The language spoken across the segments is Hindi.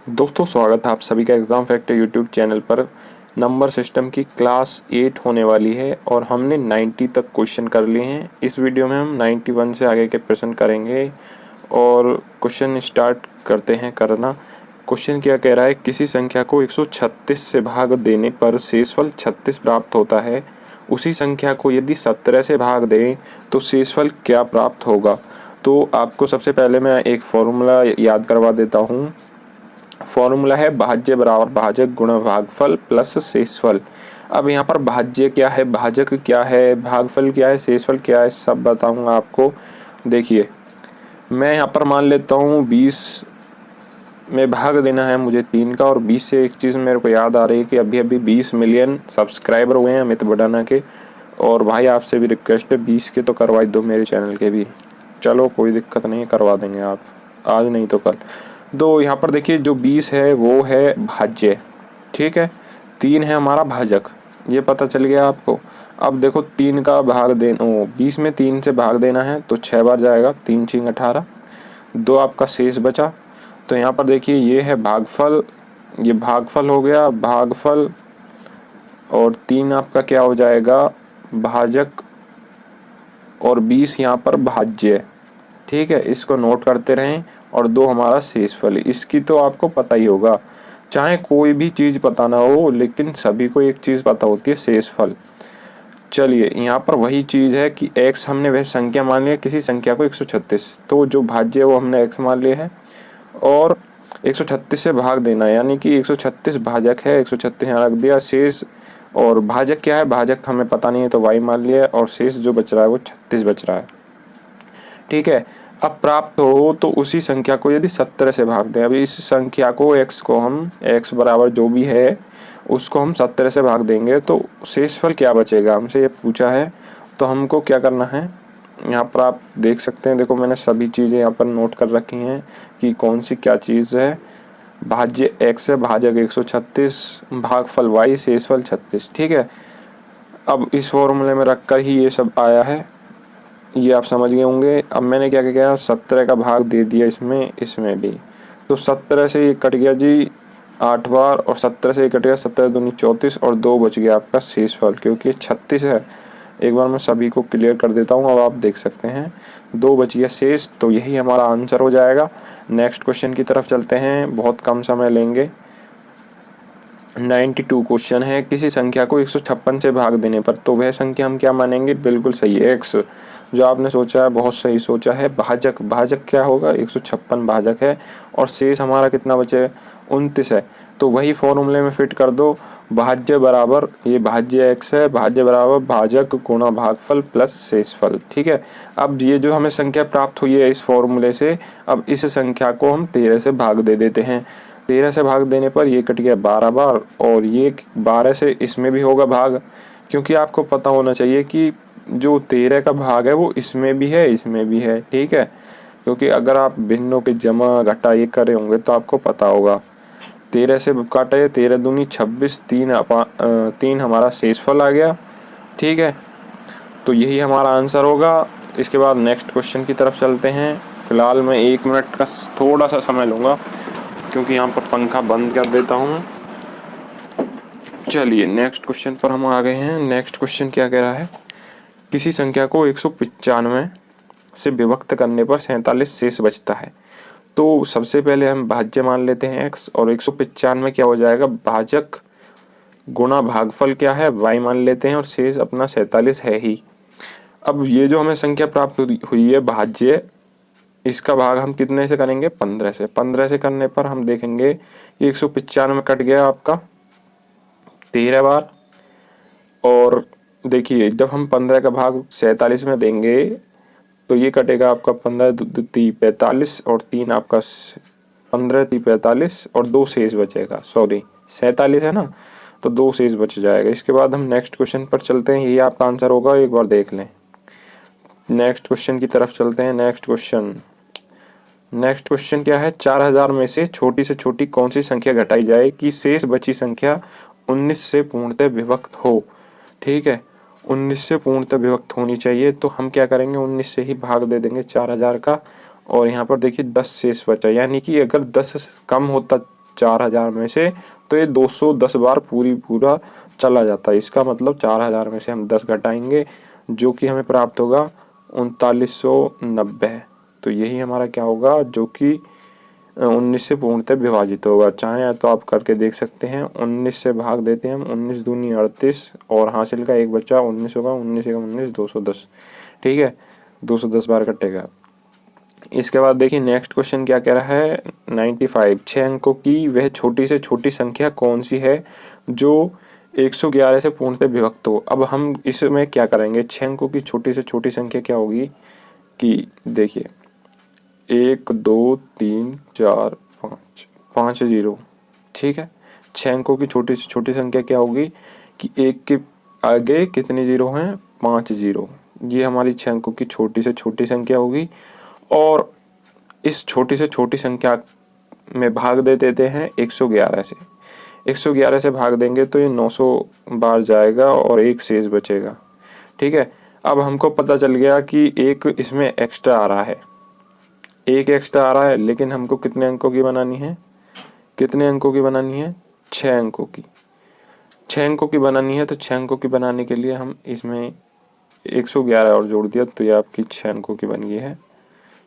दोस्तों स्वागत है आप सभी का एग्ज़ाम फैक्टर यूट्यूब चैनल पर। नंबर सिस्टम की क्लास 8 होने वाली है और हमने 90 तक क्वेश्चन कर लिए हैं। इस वीडियो में हम 91 से आगे के प्रश्न करेंगे और क्वेश्चन स्टार्ट करते हैं करना। क्वेश्चन क्या कह रहा है, किसी संख्या को 136 से भाग देने पर शेषफल 36 प्राप्त होता है। उसी संख्या को यदि 17 से भाग दें तो शेषफल क्या प्राप्त होगा। तो आपको सबसे पहले मैं एक फॉर्मूला याद करवा देता हूँ। फॉर्मूला है भाज्य बराबर भाजक गुणा भागफल प्लस शेषफल। अब यहाँ पर भाज्य क्या है, भाजक क्या है, भागफल क्या है, शेषफल क्या है, सब बताऊंगा आपको। देखिए मैं यहाँ पर मान लेता हूँ 20 में भाग देना है मुझे 3 का, और 20 से एक चीज़ मेरे को याद आ रही है कि अभी अभी 20 मिलियन सब्सक्राइबर हुए हैं अमित बड़ाना के। और भाई आपसे भी रिक्वेस्ट है 20 के तो करवा दो मेरे चैनल के भी। चलो कोई दिक्कत नहीं, करवा देंगे आप, आज नहीं तो कल। तो यहाँ पर देखिए जो 20 है वो है भाज्य, ठीक है। 3 है हमारा भाजक, ये पता चल गया आपको। अब देखो 3 का भाग देना, 20 में 3 से भाग देना है तो 6 बार जाएगा, 3 6 18, 2 आपका शेष बचा। तो यहाँ पर देखिए ये है भागफल, ये भागफल हो गया भागफल, और 3 आपका क्या हो जाएगा भाजक, और 20 यहाँ पर भाज्य, ठीक है। इसको नोट करते रहें। और 2 हमारा शेषफल, इसकी तो आपको पता ही होगा, चाहे कोई भी चीज़ पता ना हो लेकिन सभी को एक चीज़ पता होती है, शेषफल। चलिए यहाँ पर वही चीज़ है कि x हमने वह संख्या मान लिया, किसी संख्या को 136, तो जो भाज्य है वो हमने x मान लिया है और 136 से भाग देना, यानी कि 136 भाजक है, 136 यहाँ रख दिया शेष। और भाजक क्या है, भाजक हमें पता नहीं है तो y मान लिया, और शेष जो बच रहा है वो 36 बच रहा है, ठीक है। अब प्राप्त हो तो उसी संख्या को यदि 17 से भाग दें, अभी इस संख्या को x को हम x बराबर जो भी है उसको हम 17 से भाग देंगे तो शेषफल क्या बचेगा, हमसे ये पूछा है। तो हमको क्या करना है, यहाँ पर आप देख सकते हैं, देखो मैंने सभी चीज़ें यहाँ पर नोट कर रखी हैं कि कौन सी क्या चीज़ है। भाज्य x है, भाजक 136, भागफल y, शेषफल 36, ठीक है। अब इस फॉर्मूले में रखकर ही ये सब आया है, ये आप समझ गए होंगे। अब मैंने क्या किया, 17 का भाग दे दिया इसमें, इसमें भी। तो 17 से ये कट गया जी 8 बार, और 17 से ये कट गया 17 दूनी 34, और 2 बच गया आपका शेषफल, क्योंकि 36 है। एक बार मैं सभी को क्लियर कर देता हूँ, अब आप देख सकते हैं 2 बच गया शेष, तो यही हमारा आंसर हो जाएगा। नेक्स्ट क्वेश्चन की तरफ चलते हैं, बहुत कम समय लेंगे। 92 क्वेश्चन है, किसी संख्या को 156 से भाग देने पर, तो वह संख्या हम क्या मानेंगे, बिल्कुल सही है x। जो आपने सोचा है बहुत सही सोचा है। भाजक, भाजक क्या होगा, 156 भाजक है, और शेष हमारा कितना बचे, 29 है। तो वही फॉर्मूले में फिट कर दो, भाज्य बराबर ये भाज्य x है, भाज्य बराबर भाजक गुणा भागफल प्लस शेषफल, ठीक है। अब ये जो हमें संख्या प्राप्त हुई है इस फॉर्मूले से, अब इस संख्या को हम 13 से भाग दे देते हैं। 13 से भाग देने पर ये कट गया 12 बार, और ये 12 से इसमें भी होगा भाग, क्योंकि आपको पता होना चाहिए कि जो 13 का भाग है वो इसमें भी है, इसमें भी है, ठीक है। क्योंकि अगर आप भिन्नों के जमा घटा ये करे होंगे तो आपको पता होगा। 13 से काटे, 13 दूनी 26, 3 हमारा शेषफल आ गया, ठीक है। तो यही हमारा आंसर होगा। इसके बाद नेक्स्ट क्वेश्चन की तरफ चलते हैं। फिलहाल मैं 1 मिनट का थोड़ा सा समय लूँगा, क्योंकि यहाँ पर पंखा बंद कर देता हूँ। चलिए नेक्स्ट क्वेश्चन पर हम आ गए हैं। नेक्स्ट क्वेश्चन क्या कह रहा है, किसी संख्या को 195 से विभक्त करने पर 47 शेष बचता है। तो सबसे पहले हम भाज्य मान लेते हैं x, और 195 क्या हो जाएगा, भाजक गुणा भागफल क्या है y मान लेते हैं, और शेष अपना 47 है ही। अब ये जो हमें संख्या प्राप्त हुई है भाज्य, इसका भाग हम कितने से करेंगे, 15 से। 15 से करने पर हम देखेंगे 195 कट गया आपका 13 बार, और देखिए जब हम 15 का भाग 47 में देंगे तो ये कटेगा आपका 15 3 45, और 3 आपका 15 3 45, और 2 शेष बचेगा, सॉरी 47 है ना, तो 2 शेष बच जाएगा। इसके बाद हम नेक्स्ट क्वेश्चन पर चलते हैं, ये आपका आंसर होगा, एक बार देख लें। नेक्स्ट क्वेश्चन की तरफ चलते हैं। नेक्स्ट क्वेश्चन क्या है, 4000 में से छोटी कौन सी संख्या घटाई जाए कि शेष बची संख्या 19 से पूर्णतः विभक्त हो, ठीक है। 19 से पूर्णतः विभक्त होनी चाहिए, तो हम क्या करेंगे, 19 से ही भाग दे देंगे 4000 का, और यहाँ पर देखिए 10 शेष बचा, यानी कि अगर 10 कम होता 4000 में से, तो ये 210 बार पूरा चला जाता है। इसका मतलब 4000 में से हम 10 घटाएंगे, जो कि हमें प्राप्त होगा 3990। तो यही हमारा क्या होगा, जो कि 19 से पूर्णतः विभाजित होगा। चाहे तो आप करके देख सकते हैं। 19 से भाग देते हैं हम, 19 दूनी 38 और हासिल का एक बच्चा 19 होगा, 19 एकम 19, 210। ठीक है, 210 बार कटेगा। इसके बाद देखिए नेक्स्ट क्वेश्चन क्या कह रहा है। 95, 6 अंकों की वह छोटी से छोटी संख्या कौन सी है जो 111 से पूर्णतः विभक्त हो। अब हम इसमें क्या करेंगे, 6 अंकों की छोटी से छोटी संख्या क्या होगी कि देखिए 1 2 3 4 5 5 जीरो। ठीक है, 6 अंकों की छोटी से छोटी संख्या क्या होगी कि 1 के आगे कितने जीरो हैं, 5 जीरो। ये हमारी 6 अंकों की छोटी से छोटी संख्या होगी। और इस छोटी से छोटी संख्या में भाग दे देते हैं 111 से। 111 से भाग देंगे तो ये 900 बार जाएगा और एक शेष बचेगा। ठीक है, अब हमको पता चल गया कि एक इसमें एक्स्ट्रा आ रहा है, एक एक्स्ट्रा आ रहा है, लेकिन हमको कितने अंकों की बनानी है, कितने अंकों की बनानी है, 6 अंकों की। 6 अंकों की बनानी है, तो 6 अंकों की बनाने के लिए हम इसमें 111 और जोड़ दिया, तो ये आपकी 6 अंकों की बन गई है।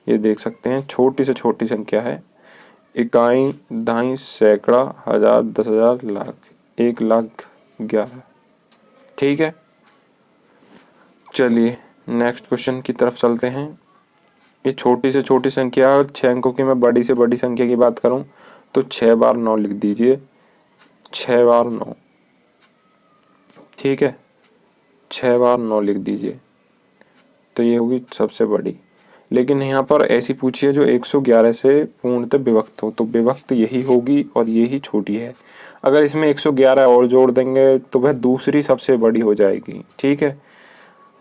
ये देख सकते हैं, छोटी से छोटी संख्या है, इकाई, दहाई, सैकड़ा, हजार, 10,000, लाख, 1,11,000। ठीक है, चलिए नेक्स्ट क्वेश्चन की तरफ चलते हैं। ये छोटी से छोटी संख्या और 6 अंकों की मैं बड़ी से बड़ी संख्या की बात करूं तो 6 बार 9 लिख दीजिए, 6 बार 9। ठीक है, 6 बार 9 लिख दीजिए, तो ये होगी सबसे बड़ी। लेकिन यहाँ पर ऐसी पूछिए जो 111 से पूर्णतः विभक्त हो, तो विभक्त यही होगी और यही छोटी है। अगर इसमें 111 और जोड़ देंगे तो वह दूसरी सबसे बड़ी हो जाएगी। ठीक है,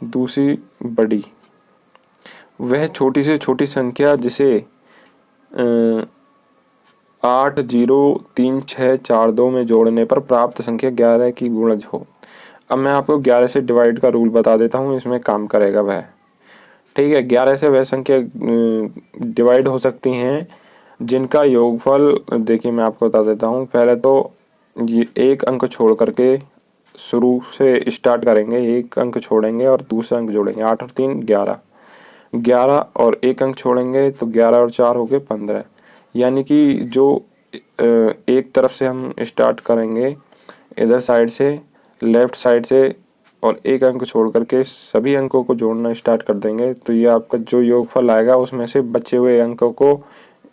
दूसरी बड़ी, वह छोटी से छोटी संख्या जिसे 803,642 में जोड़ने पर प्राप्त संख्या 11 की गुणज हो। अब मैं आपको 11 से डिवाइड का रूल बता देता हूँ, इसमें काम करेगा वह। ठीक है, 11 से वह संख्या डिवाइड हो सकती हैं जिनका योगफल, देखिए मैं आपको बता देता हूँ। पहले तो ये एक अंक छोड़ करके शुरू से स्टार्ट करेंगे, एक अंक छोड़ेंगे और दूसरा अंक जोड़ेंगे। 8 और 3 11, 11 और एक अंक छोड़ेंगे तो 11 और 4 हो गए 15। यानी कि जो एक तरफ से हम स्टार्ट करेंगे, इधर साइड से, लेफ्ट साइड से, और एक अंक छोड़ करके सभी अंकों को जोड़ना स्टार्ट कर देंगे, तो ये आपका जो योगफल आएगा उसमें से बचे हुए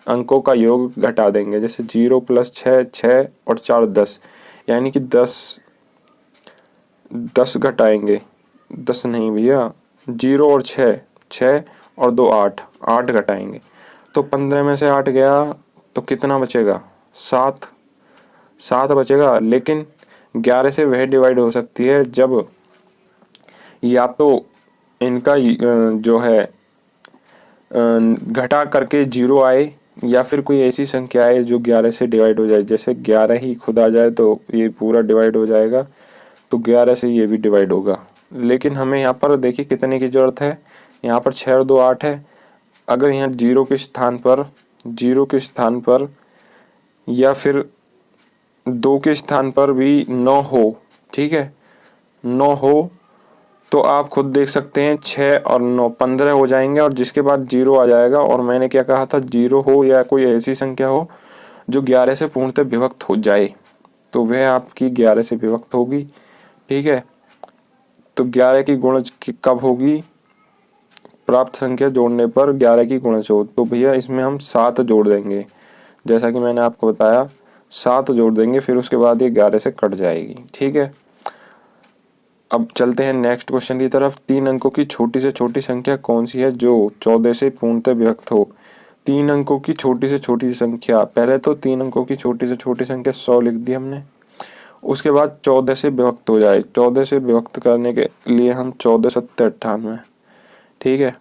अंकों का योग घटा देंगे। जैसे 0 + 6 6 और 4 10, यानी कि 10 घटाएंगे, 10 नहीं भैया, 0 और 6 6 और 2 8 8 घटाएंगे, तो 15 में से 8 गया तो कितना बचेगा, 7 7 बचेगा। लेकिन 11 से वह डिवाइड हो सकती है जब या तो इनका जो है घटा करके 0 आए, या फिर कोई ऐसी संख्या आए जो 11 से डिवाइड हो जाए। जैसे 11 ही खुद आ जाए तो ये पूरा डिवाइड हो जाएगा, तो 11 से ये भी डिवाइड होगा। लेकिन हमें यहाँ पर देखिए कितने की ज़रूरत है, यहाँ पर 6 और 2 8 है। अगर यहाँ 0 के स्थान पर या फिर 2 के स्थान पर भी 9 हो, ठीक है, 9 हो, तो आप खुद देख सकते हैं 6 और 9 15 हो जाएंगे, और जिसके बाद 0 आ जाएगा। और मैंने क्या कहा था, 0 हो या कोई ऐसी संख्या हो जो 11 से पूर्णतः विभक्त हो जाए, तो वह आपकी 11 से विभक्त होगी। ठीक है, तो 11 की गुणज कब होगी, प्राप्त संख्या जोड़ने पर 11 की गुणज हो, तो भैया इसमें हम 7 जोड़ देंगे। जैसा कि मैंने आपको बताया, 7 जोड़ देंगे, फिर उसके बाद ये 11 से कट जाएगी। ठीक है, अब चलते हैं नेक्स्ट क्वेश्चन की तरफ। 3 अंकों की छोटी से छोटी संख्या कौन सी है जो 14 से पूर्णतः विभक्त हो। 3 अंकों की छोटी से छोटी संख्या, पहले तो 3 अंकों की छोटी से छोटी संख्या 100 लिख दी हमने, उसके बाद 14 से विभक्त हो जाए। 14 से विभक्त करने के लिए हम 14 सत्ते 98, ठीक है,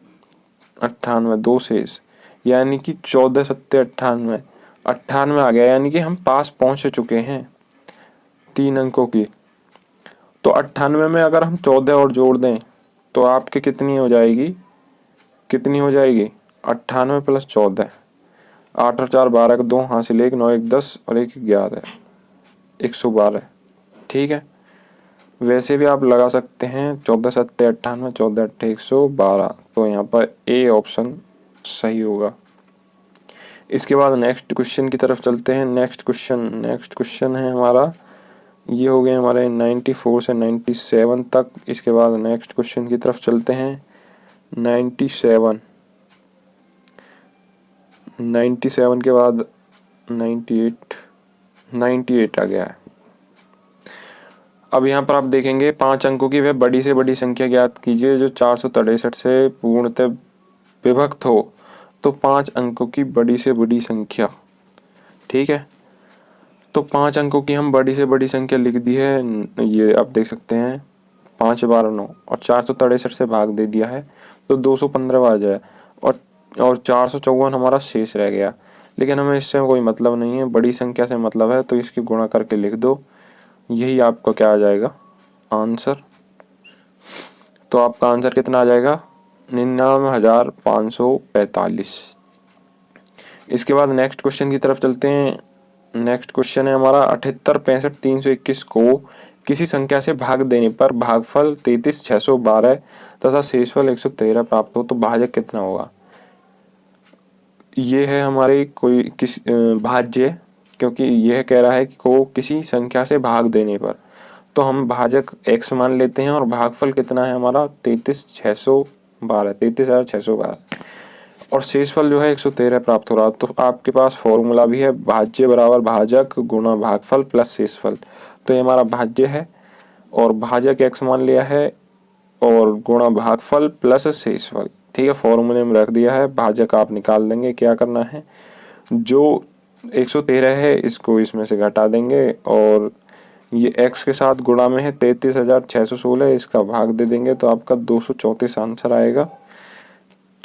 98 2 शेष, यानी कि 14 सत्ते 98, 98 आ गया, यानी कि हम पास पहुंच चुके हैं 3 अंकों की। तो 98 में अगर हम 14 और जोड़ दें तो आपके कितनी हो जाएगी, 98 + 14, 8 और 4 12 का 2 हासिल 1 9 1 10 और 1 11 112। ठीक है, वैसे भी आप लगा सकते हैं 14 सत्ते 98 14 अट्ठे 112, तो यहाँ पर ए ऑप्शन सही होगा। इसके बाद नेक्स्ट क्वेश्चन की तरफ चलते हैं। नेक्स्ट क्वेश्चन है हमारा, ये हो गए हमारे 94 से 97 तक। इसके बाद नेक्स्ट क्वेश्चन की तरफ चलते हैं। 97 के बाद 98 आ गया है। अब यहाँ पर आप देखेंगे 5 अंकों की वह बड़ी से बड़ी संख्या ज्ञात कीजिए जो 463 से पूर्णतः विभक्त हो। तो 5 अंकों की बड़ी से बड़ी संख्या, ठीक है, तो 5 अंकों की हम बड़ी से बड़ी संख्या लिख दी है। ये आप देख सकते हैं 5 12 9 और 463 से भाग दे दिया है तो 215 आ जाए और 454 हमारा शेष रह गया। लेकिन हमें इससे कोई मतलब नहीं है, बड़ी संख्या से मतलब है, तो इसकी गुणा करके लिख दो। यही आपका क्या आ जाएगा आंसर। तो आपका आंसर कितना आ जाएगा 99,545। इसके बाद नेक्स्ट क्वेश्चन की तरफ चलते हैं। नेक्स्ट क्वेश्चन है हमारा 78 65 321 को किसी संख्या से भाग देने पर भागफल 33,612 तथा शेषफल 113 प्राप्त हो तो भाजक कितना होगा। ये है हमारी कोई किस भाज्य, क्योंकि यह कह रहा है कि को किसी संख्या से भाग देने पर, तो हम भाजक x मान लेते हैं और भागफल कितना है हमारा 33,612 और शेषफल जो है 113 प्राप्त हो रहा। तो आपके पास फॉर्मूला भी है, भाज्य बराबर भाजक गुणा भागफल प्लस शेषफल। तो ये हमारा भाज्य है और भाजक x मान लिया है और गुणा भागफल प्लस शेषफल। ठीक है, फॉर्मूले में रख दिया है। भाजक आप निकाल देंगे, क्या करना है, जो 113 है इसको इसमें से घटा देंगे और ये x के साथ गुणा में है 33,616, इसका भाग दे देंगे तो आपका 234 आंसर आएगा।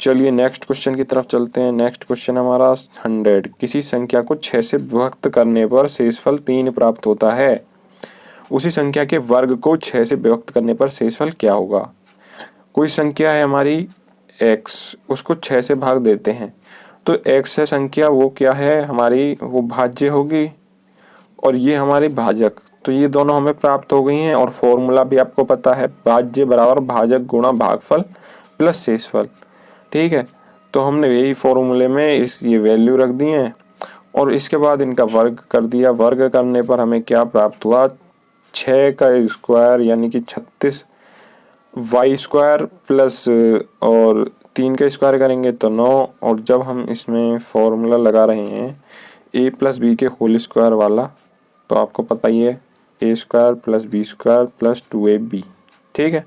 चलिए नेक्स्ट क्वेश्चन की तरफ चलते हैं। नेक्स्ट क्वेश्चन हमारा 100, किसी संख्या को 6 से विभक्त करने पर शेषफल 3 प्राप्त होता है, उसी संख्या के वर्ग को 6 से विभक्त करने पर शेषफल क्या होगा। कोई संख्या है हमारी x, उसको 6 से भाग देते हैं तो x है संख्या, वो क्या है हमारी, वो भाज्य होगी और ये हमारी भाजक। तो ये दोनों हमें प्राप्त हो गई हैं और फॉर्मूला भी आपको पता है, भाज्य बराबर भाजक गुणा भागफल प्लस शेषफल। ठीक है, तो हमने यही फॉर्मूले में ये वैल्यू रख दी है और इसके बाद इनका वर्ग कर दिया। वर्ग करने पर हमें क्या प्राप्त हुआ, 6 का स्क्वायर यानी कि 36 वाई स्क्वायर प्लस और 3 का स्क्वायर करेंगे तो 9, और जब हम इसमें फॉर्मूला लगा रहे हैं a प्लस बी के होल स्क्वायर वाला, तो आपको पता ही है a square plus B square plus 2ab। ठीक है,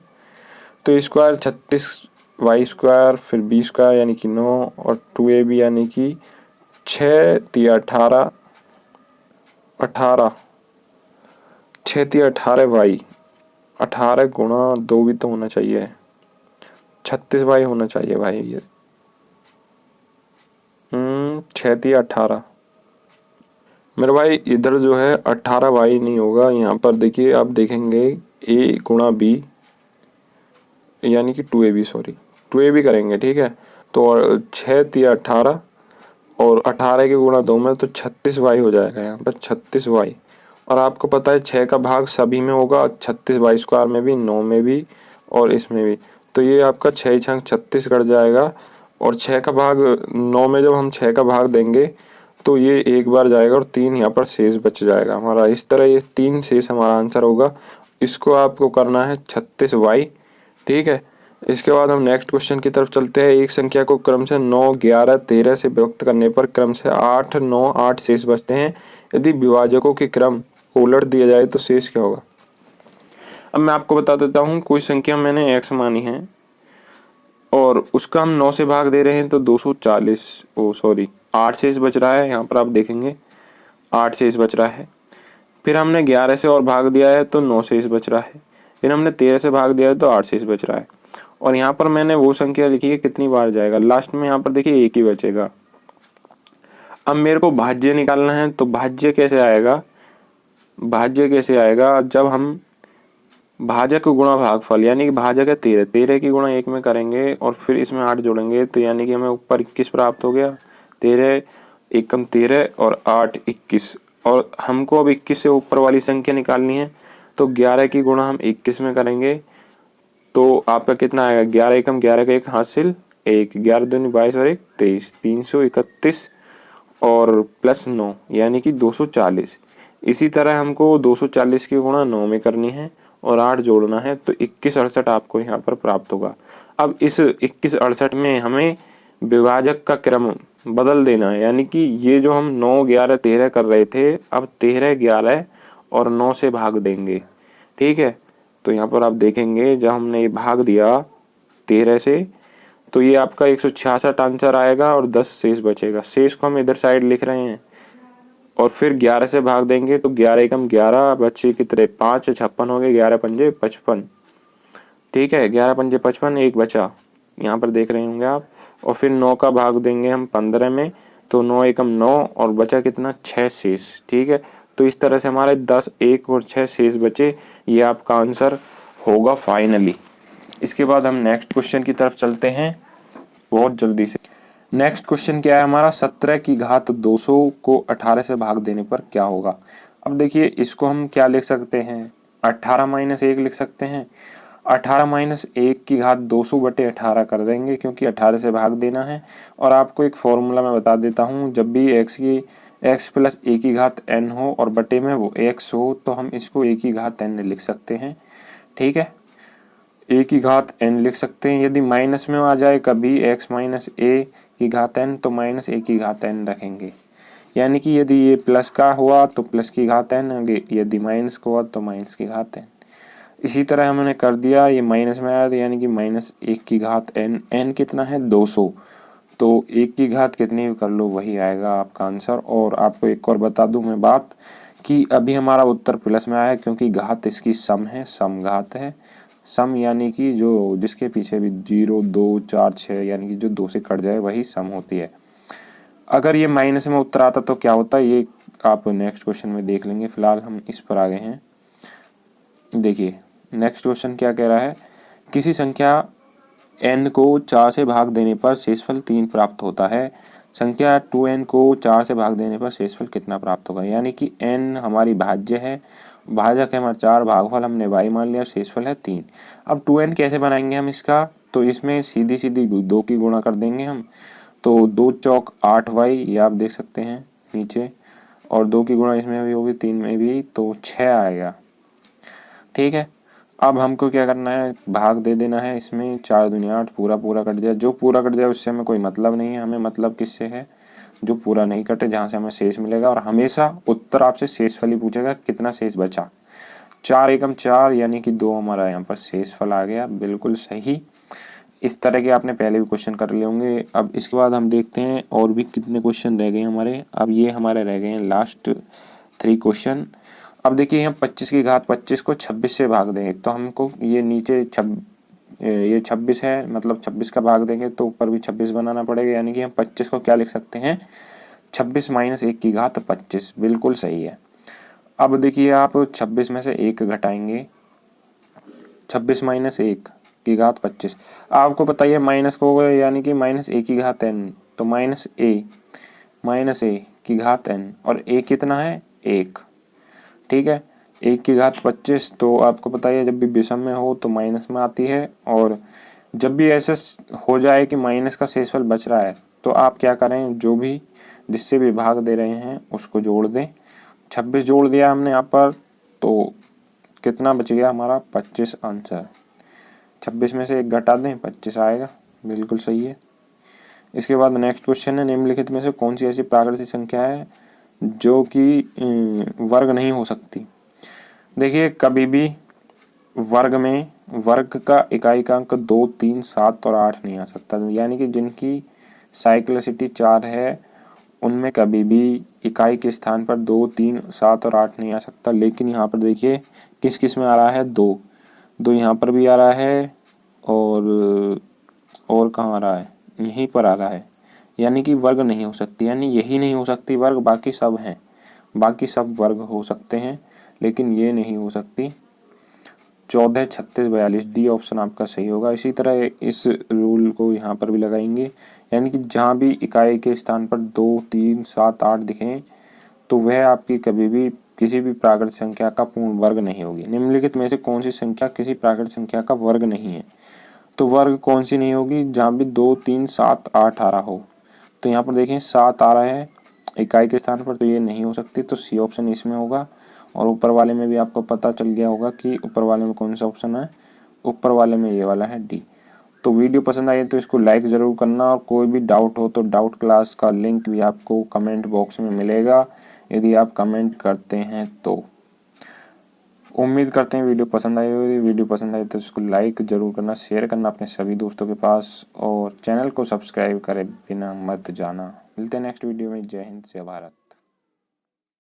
तो स्क्वायर 36 वाई स्क्वायर फिर बी स्क्वायर यानी कि 9 और 2ab यानी कि 6 तिया 18 6 तिया 18 वाई, 18 गुणा 2 भी तो होना चाहिए, 36 वाई होना चाहिए भाई। ये 6 तिया 18 मेरे भाई, इधर जो है 18 वाई नहीं होगा। यहाँ पर देखिए, आप देखेंगे a गुणा बी यानी कि 2ab, सॉरी 2ab करेंगे। ठीक है, तो 6 तिया 18 और 18 के गुणा 2 में तो 36 वाई हो जाएगा यहाँ पर 36 वाई। और आपको पता है 6 का भाग सभी में होगा, 36 वाई स्क्वायर में भी, 9 में भी और इसमें भी। तो ये आपका 6 छंग 36 कट जाएगा और 6 का भाग 9 में जब हम 6 का भाग देंगे तो ये एक बार जाएगा और 3 यहाँ पर शेष बच जाएगा हमारा। इस तरह ये 3 शेष हमारा आंसर होगा। इसको आपको करना है 36 वाई। ठीक है, इसके बाद हम नेक्स्ट क्वेश्चन की तरफ चलते हैं। एक संख्या को क्रम से 9 11 13 से विभक्त करने पर क्रम से 8 9 8 शेष बचते हैं। यदि विभाजकों के क्रम उलट दिया जाए तो शेष क्या होगा। अब मैं आपको बता देता हूँ, कोई संख्या मैंने x मानी है और उसका हम 9 से भाग दे रहे हैं तो 240 8 शेष बच रहा है। यहाँ पर आप देखेंगे 8 शेष बच रहा है। फिर हमने 11 से और भाग दिया है तो 9 शेष बच रहा है। फिर हमने 13 से भाग दिया है तो 8 शेष बच रहा है। और यहाँ पर मैंने वो संख्या लिखी है कितनी बार जाएगा, लास्ट में यहाँ पर देखिए एक ही बचेगा। अब मेरे को भाज्य निकालना है, तो भाज्य कैसे आएगा, जब हम भाजक गुणा भागफल, यानी कि भाजक है 13 की गुणा 1 में करेंगे और फिर इसमें 8 जोड़ेंगे तो यानी कि हमें ऊपर 21 प्राप्त हो गया। 13 एकम 13 और 8 21, और हमको अब 21 से ऊपर वाली संख्या निकालनी है। तो 11 की गुणा हम 21 में करेंगे तो आपका कितना आएगा, 11 एकम 11 का 1 हासिल 1, 11 दूनी 22 और 1 23, 331 और प्लस 9 यानी कि 240। इसी तरह हमको 240 की गुणा 9 में करनी है और 8 जोड़ना है, तो 2168 आपको यहाँ पर प्राप्त होगा। अब इस 2168 में हमें विभाजक का क्रम बदल देना है, यानी कि ये जो हम 9 11 13 कर रहे थे, अब 13 11 और 9 से भाग देंगे। ठीक है, तो यहाँ पर आप देखेंगे जब हमने ये भाग दिया 13 से, तो ये आपका 166 आंसर आएगा और 10 शेष बचेगा। शेष को हम इधर साइड लिख रहे हैं और फिर 11 से भाग देंगे तो 11 एकम 11 बच्चे कितने 5 56 हो गए, 11 पंजे 55। ठीक है, 11 पंजे 55, एक बचा यहाँ पर देख रहे होंगे आप। और फिर 9 का भाग देंगे हम 15 में, तो 9 एकम 9 और बचा कितना 6 शेष। ठीक है, तो इस तरह से हमारे 10 1 और 6 शेष बचे। ये आपका आंसर होगा फाइनली। इसके बाद हम नेक्स्ट क्वेश्चन की तरफ चलते हैं बहुत जल्दी से। नेक्स्ट क्वेश्चन क्या है हमारा, 17 की घात 200 को 18 से भाग देने पर क्या होगा। अब देखिए इसको हम क्या लिख सकते हैं, 18 माइनस 1 लिख सकते हैं। 18 माइनस 1 की घात 200 बटे 18 कर देंगे, क्योंकि 18 से भाग देना है। और आपको एक फॉर्मूला मैं बता देता हूँ, जब भी x प्लस a की घात n हो और बटे में वो x हो, तो हम इसको a की घात n लिख सकते हैं। ठीक है, a की घात n लिख सकते हैं। यदि माइनस में आ जाए कभी x माइनस a की घात n, तो माइनस a की घात n रखेंगे। यानी कि यदि ये प्लस का हुआ तो प्लस की घात n, यदि माइनस का हुआ तो माइनस की घात n। इसी तरह हमने कर दिया, ये माइनस में आया तो यानी कि माइनस 1 की घात n, n कितना है 200, तो 1 की घात कितनी भी कर लो वही आएगा आपका आंसर। और आपको एक और बता दूं मैं बात, कि अभी हमारा उत्तर प्लस में आया क्योंकि घात इसकी सम है, सम घात है। सम यानी कि जो जिसके पीछे भी 0 2 4 6 यानी कि जो 2 से कट जाए वही सम होती है। अगर ये माइनस में उत्तर आता तो क्या होता है, ये आप नेक्स्ट क्वेश्चन में देख लेंगे। फिलहाल हम इस पर आ गए हैं। देखिए नेक्स्ट क्वेश्चन क्या कह रहा है, किसी संख्या n को 4 से भाग देने पर शेषफल 3 प्राप्त होता है, संख्या 2n को 4 से भाग देने पर शेषफल कितना प्राप्त होगा। यानी कि n हमारी भाज्य है, भाजक है हमारा 4, भागफल हमने y मान लिया, शेषफल है 3। अब 2n कैसे बनाएंगे हम इसका, तो इसमें सीधी सीधी 2 की गुणा कर देंगे हम, तो 2 चौक 8y, ये आप देख सकते हैं नीचे, और 2 की गुणा इसमें भी होगी 3 में भी, तो 6 आएगा। ठीक है, अब हमको क्या करना है, भाग दे देना है इसमें, 4 दूनी 8, पूरा पूरा कट जाए। जो पूरा कट जाए उससे हमें कोई मतलब नहीं है, हमें मतलब किससे है, जो पूरा नहीं कटे, जहाँ से हमें शेष मिलेगा। और हमेशा उत्तर आपसे शेषफल ही पूछेगा, कितना शेष बचा। 4 एकम 4 यानी कि 2 हमारा यहाँ पर शेषफल आ गया, बिल्कुल सही। इस तरह के आपने पहले भी क्वेश्चन कर लिए होंगे। अब इसके बाद हम देखते हैं और भी कितने क्वेश्चन रह गए हमारे। अब ये हमारे रह गए हैं लास्ट 3 क्वेश्चन। अब देखिए हम 25 की घात 25 को 26 से भाग देंगे, तो हमको ये नीचे ये 26 है, मतलब 26 का भाग देंगे तो ऊपर भी 26 बनाना पड़ेगा। यानी कि हम 25 को क्या लिख सकते हैं, 26 माइनस 1 की घात 25, बिल्कुल सही है। अब देखिए आप 26 में से 1 घटाएंगे, 26 माइनस 1 की घात 25, आपको पता है माइनस को होगा, यानी कि माइनस a की घात n, तो माइनस a की घात n, और a कितना है 1। ठीक है, 1 की घात 25, तो आपको पता है जब भी विषम में हो तो माइनस में आती है। और जब भी ऐसे हो जाए कि माइनस का शेषफल बच रहा है, तो आप क्या करें, जो भी जिससे भी भाग दे रहे हैं उसको जोड़ दें। 26 जोड़ दिया हमने यहाँ पर, तो कितना बच गया हमारा 25 आंसर। 26 में से 1 घटा दें, 25 आएगा, बिल्कुल सही है। इसके बाद नेक्स्ट क्वेश्चन है, निम्नलिखित में से कौन सी ऐसी प्राकृतिक संख्या है जो कि वर्ग नहीं हो सकती। देखिए कभी भी वर्ग में वर्ग का इकाई का अंक 2 3 7 और 8 नहीं आ सकता, यानी कि जिनकी साइक्लिसिटी 4 है उनमें कभी भी इकाई के स्थान पर 2 3 7 और 8 नहीं आ सकता। लेकिन यहाँ पर देखिए किस किस में आ रहा है, 2 यहाँ पर भी आ रहा है, और कहाँ आ रहा है, यहीं पर आ रहा है। यानी कि वर्ग नहीं हो सकती, यानी यही नहीं हो सकती वर्ग, बाकी सब हैं, बाकी सब वर्ग हो सकते हैं लेकिन ये नहीं हो सकती। 14 36 42 डी ऑप्शन आपका सही होगा। इसी तरह इस रूल को यहाँ पर भी लगाएंगे, यानी कि जहाँ भी इकाई के स्थान पर 2, 3, 7, 8 दिखें तो वह आपकी कभी भी किसी भी प्राकृत संख्या का पूर्ण वर्ग नहीं होगी। निम्नलिखित में से कौन सी संख्या किसी प्राकृत संख्या का वर्ग नहीं है? तो वर्ग कौन सी नहीं होगी? जहाँ भी 2, 3, 7, 8 आ रहा हो। तो यहाँ पर देखें 7 आ रहा है इकाई के स्थान पर, तो ये नहीं हो सकती, तो सी ऑप्शन इसमें होगा। और ऊपर वाले में भी आपको पता चल गया होगा कि ऊपर वाले में कौन सा ऑप्शन है। ऊपर वाले में ये वाला है डी। तो वीडियो पसंद आई तो इसको लाइक ज़रूर करना, और कोई भी डाउट हो तो डाउट क्लास का लिंक भी आपको कमेंट बॉक्स में मिलेगा यदि आप कमेंट करते हैं तो। उम्मीद करते हैं वीडियो पसंद आई होगी। वीडियो पसंद आई तो इसको लाइक ज़रूर करना, शेयर करना अपने सभी दोस्तों के पास, और चैनल को सब्सक्राइब करे बिना मत जाना। मिलते हैं नेक्स्ट वीडियो में। जय हिंद, जय भारत।